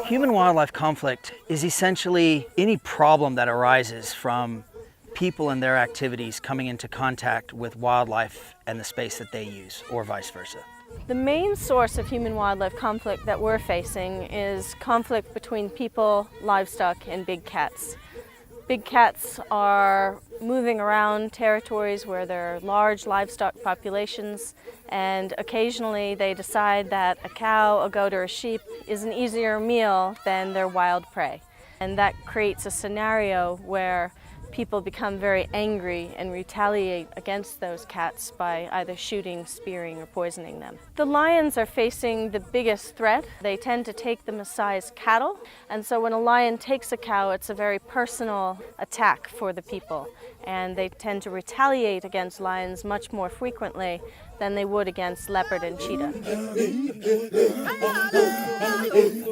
Human-wildlife conflict is essentially any problem that arises from people and their activities coming into contact with wildlife and the space that they use, or vice versa. The main source of human-wildlife conflict that we're facing is conflict between people, livestock, and big cats. Big cats are moving around territories where there are large livestock populations, and occasionally they decide that a cow, a goat, or a sheep is an easier meal than their wild prey. And that creates a scenario where people become very angry and retaliate against those cats by either shooting, spearing, or poisoning them. The lions are facing the biggest threat. They tend to take them as size cattle, and so when a lion takes a cow, it's a very personal attack for the people, and they tend to retaliate against lions much more frequently than they would against leopard and cheetah.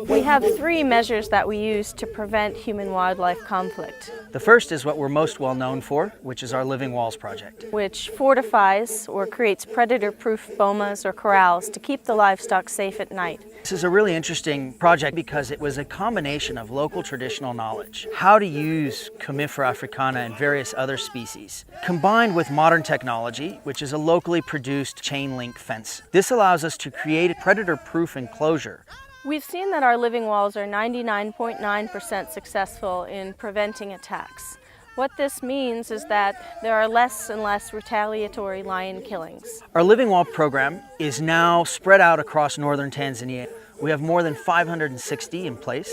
We have 3 measures that we use to prevent human-wildlife conflict. The first is what we're most well known for, which is our Living Walls project, which fortifies or creates predator-proof bomas or corrals to keep the livestock safe at night. This is a really interesting project because it was a combination of local traditional knowledge, how to use Comifera africana and various other species, combined with modern technology, which is a locally produced chain link fence. This allows us to create a predator-proof enclosure. We've seen that our living walls are 99.9% successful in preventing attacks. What this means is that there are less and less retaliatory lion killings. Our Living Wall program is now spread out across northern Tanzania. We have more than 560 in place.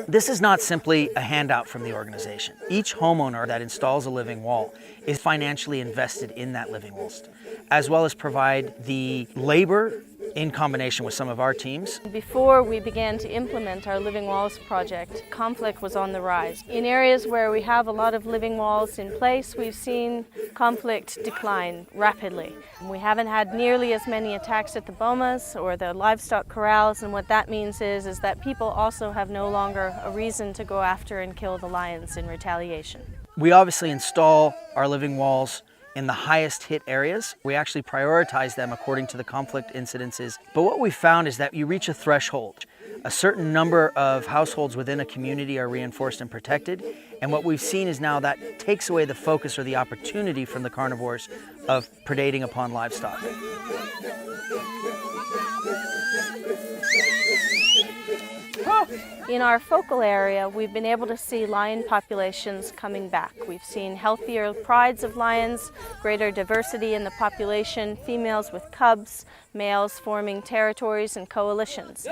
This is not simply a handout from the organization. Each homeowner that installs a living wall is financially invested in that living wall, as well as provide the labor in combination with some of our teams. Before we began to implement our Living Walls project, conflict was on the rise. In areas where we have a lot of living walls in place, we've seen conflict decline rapidly. We haven't had nearly as many attacks at the bomas or the livestock corrals, and what that means is that people also have no longer a reason to go after and kill the lions in retaliation. We obviously install our living walls in the highest hit areas. We actually prioritize them according to the conflict incidences. But what we found is that you reach a threshold. A certain number of households within a community are reinforced and protected. And what we've seen is now that takes away the focus or the opportunity from the carnivores of predating upon livestock. In our focal area, we've been able to see lion populations coming back. We've seen healthier prides of lions, greater diversity in the population, females with cubs, males forming territories and coalitions.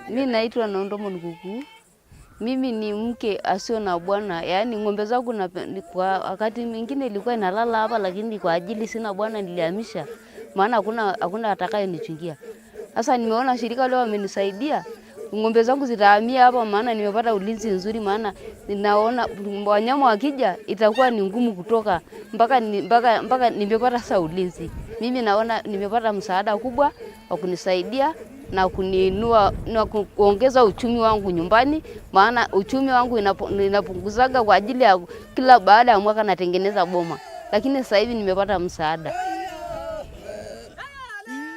Mimi naitwa Nondomo Nguku. Mimi ni mke asio na bwana, yaani ng'ombe zangu kwa wakati mwingine ilikuwa inalala hapa, lakini kwa ajili sina bwana nilihamisha, maana hakuna atakayenichungia. Sasa nimeona shirika leo wamenisaidia. Ng'ombe zangu zitahamia hapa, maana nimepata ulinzi nzuri, maana ninaona wanyama wakija itakuwa ni ngumu kutoka mpaka nimepata sasa ulinzi. Mimi naona nimepata msaada kubwa wa kunisaidia na kuniinua na kuongeza uchumi wangu nyumbani, maana uchumi wangu inapunguzaga kwa ajili ya kila baada ya mwaka natengeneza boma, lakini sasa hivi nimepata msaada.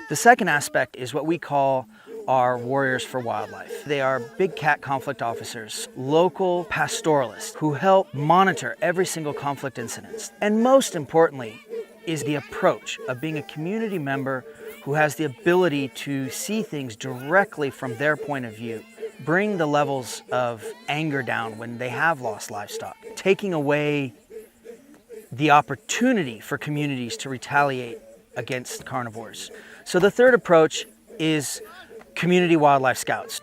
The second aspect is what we call our Warriors for Wildlife. They are big cat conflict officers, local pastoralists who help monitor every single conflict incident. And most importantly is the approach of being a community member who has the ability to see things directly from their point of view, bring the levels of anger down when they have lost livestock, taking away the opportunity for communities to retaliate against carnivores. So the third approach is community wildlife scouts.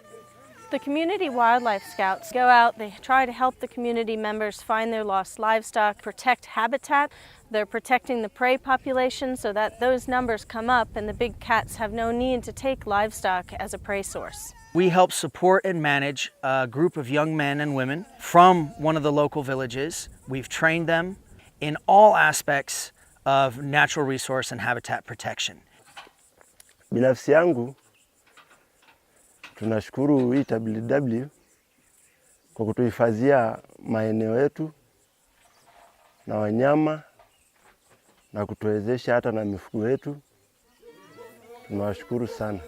The community wildlife scouts go out, they try to help the community members find their lost livestock, protect habitat. They're protecting the prey population so that those numbers come up and the big cats have no need to take livestock as a prey source. We help support and manage a group of young men and women from one of the local villages. We've trained them in all aspects of natural resource and habitat protection. Binafsi yangu tunashukuru APW kwa kutuhifadhia maeneo yetu na wanyama na kutuwezesha hata na mifugo yetu. Tunawashukuru sana.